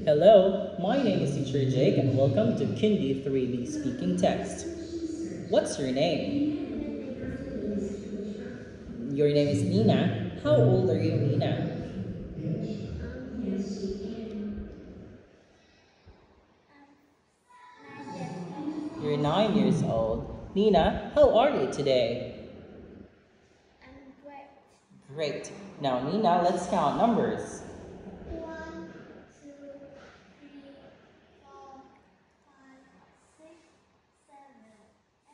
Hello, my name is Teacher Jake and welcome to Kindi 3D Speaking Text. What's your name? Your name is Nina. How old are you, Nina? You're 9 years old. Nina, how are you today? I'm great. Great. Now, Nina, let's count numbers. 1, 2, 3, 4, 5, 6, 7,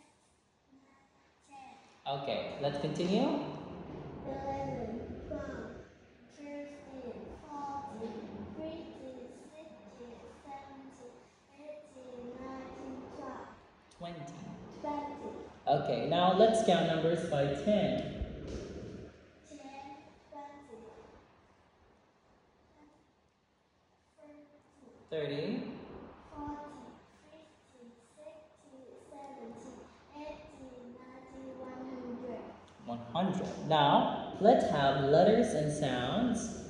8, 9, 10. Okay, let's continue. 11, 12, 13, 14, 15, 16, 17, 18, 19, 20. 20. Okay, now let's count numbers by 10. 10, 20, 30. 40, 50, 60, 70, 80, 90, 100. 100. Now, let's have letters and sounds.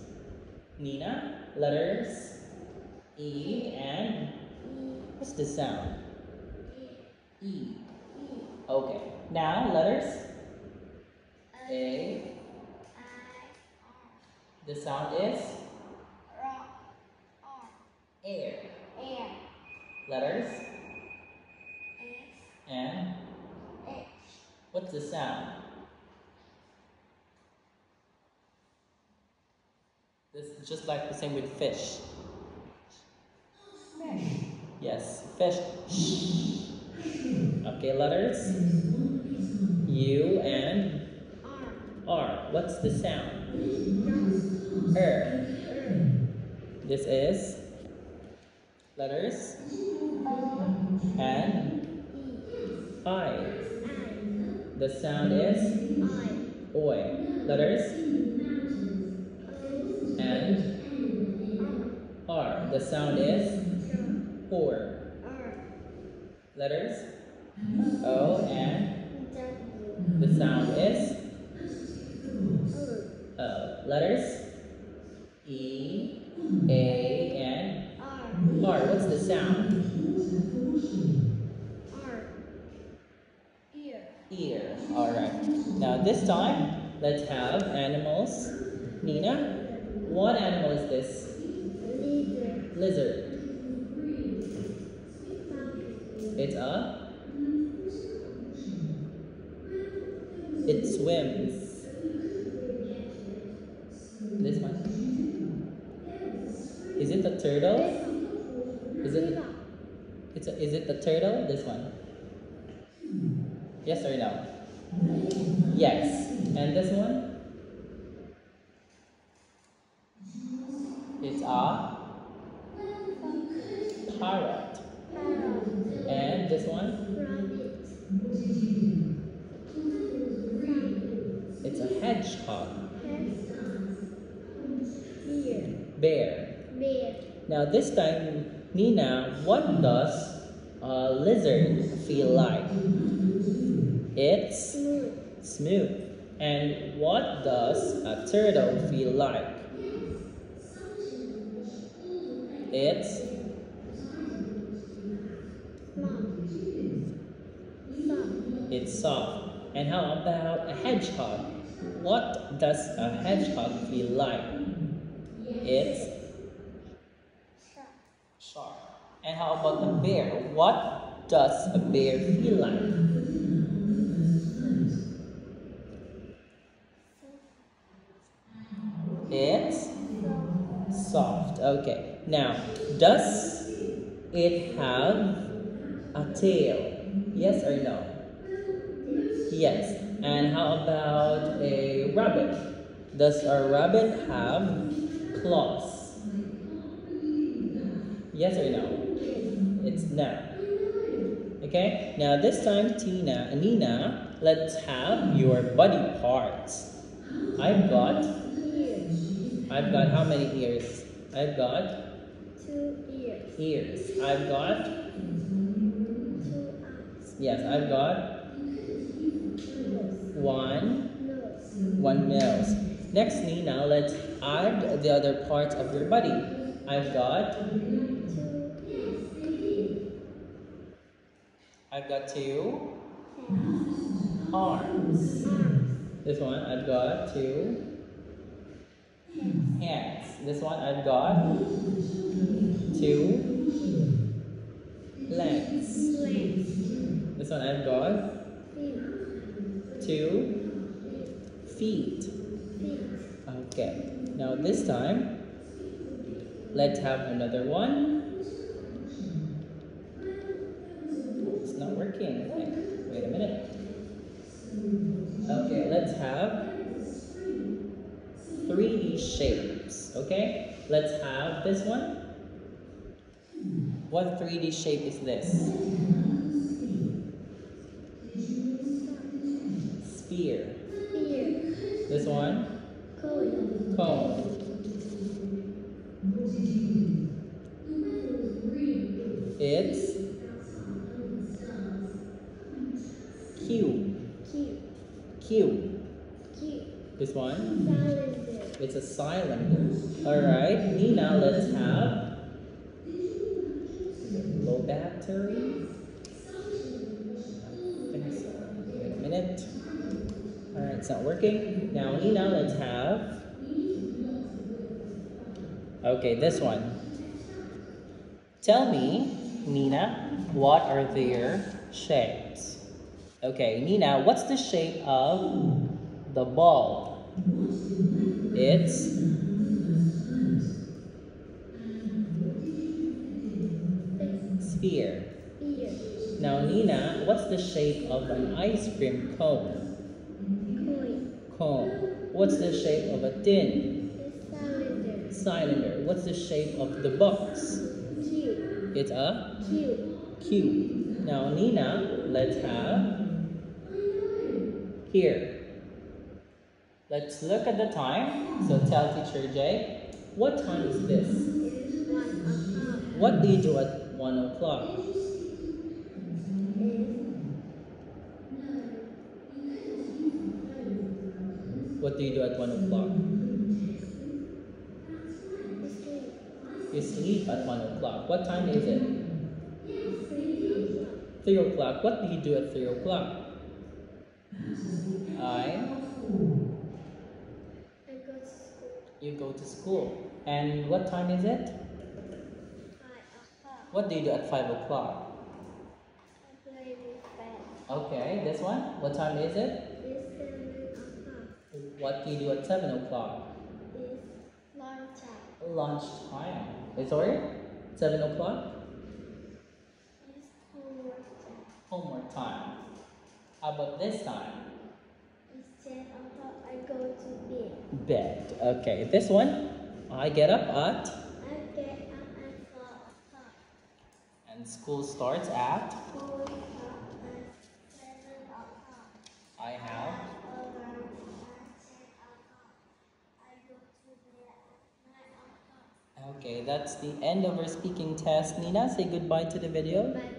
Nina, letters E and what's the sound? E, E. E, Okay. Now, letters A. I, The sound is R, R, air. air, Letters S, and H, what's the sound? This is just like the same with fish. fish, Yes, fish. Okay, letters U and R, R. What's the sound? Er. R, This is letters O, and E, I. I, The sound is I, oi. Letters O, and R. The sound is or. R, Letters O and W, the sound is O, O. Letters E, A, and R, R. What's the sound? R, ear, Ear. Alright. Now this time, let's have animals. Nina, what animal is this? leader, Lizard. monkey, It's a. It swims. This one. Is it a turtle? Is it? Is it the turtle? This one. Yes or no? Yes. And this one? It's a parrot. parrot, And this one? rabbit, It's a hedgehog. deer, Bear. bear, Now this time, Nina, what does a lizard feel like? It's smooth, smooth. And what does a turtle feel like? It's soft, it's soft. And how about a hedgehog? What does a hedgehog feel like? It's sharp, sharp. And how about a bear? What does a bear feel like? It's soft. Okay. Now, does it have a tail? Yes or no? Yes. And how about a rabbit? Does a rabbit have claws? Yes or no? It's no. Okay? Now this time, Nina, let's have your body parts. I've got ears, how many ears? I've got 2 ears, ears. I've got 2 eyes, yes, I've got nose, one nose. Next, Nina, let's add the other parts of your body. I've got 2 arms. This one I've got 2 hands. This one I've got 2 legs. This one I've got 2 feet. Okay, now this time let's have another one. It's not working. Wait a minute. Okay, let's have 3D shapes. Okay, let's have this one. What 3D shape is this? Sphere. This one? Cone. It's cube. Cube. This one? It's a cylinder. Alright, Nina, let's have low battery. Wait a minute. Alright, it's not working. Now, Nina, let's have. Okay, this one. Tell me, Nina, what are their shapes? Okay, Nina, what's the shape of the bulb? It's sphere. Now, Nina, what's the shape of an ice cream cone? Cone. What's the shape of a tin? Cylinder. What's the shape of the box? It's a cube. Now, Nina, let's have here. Let's look at the time. So tell Teacher Jay, what time is this? What do you do at 1 o'clock? What do you do at 1 o'clock? You sleep at 1 o'clock. What time is it? 3 o'clock. What do you do at 3 o'clock? You go to school. And what time is it? 5 o'clock. What do you do at 5 o'clock? I play with friends. Okay, this one? What time is it? It's 7 o'clock. What do you do at 7 o'clock? It's lunchtime. Lunchtime. Sorry? 7 o'clock? It's homework time. Homework time. How about this time? It's 10 o'clock. I go to bed. Bed. Okay, this one? I get up at? I get up at 4 o'clock. And school starts at? School starts at 7 o'clock. I have? Alarm at 10 o'clock. I go to bed at 9 o'clock. Okay, that's the end of our speaking test. Nina, say goodbye to the video. Bye.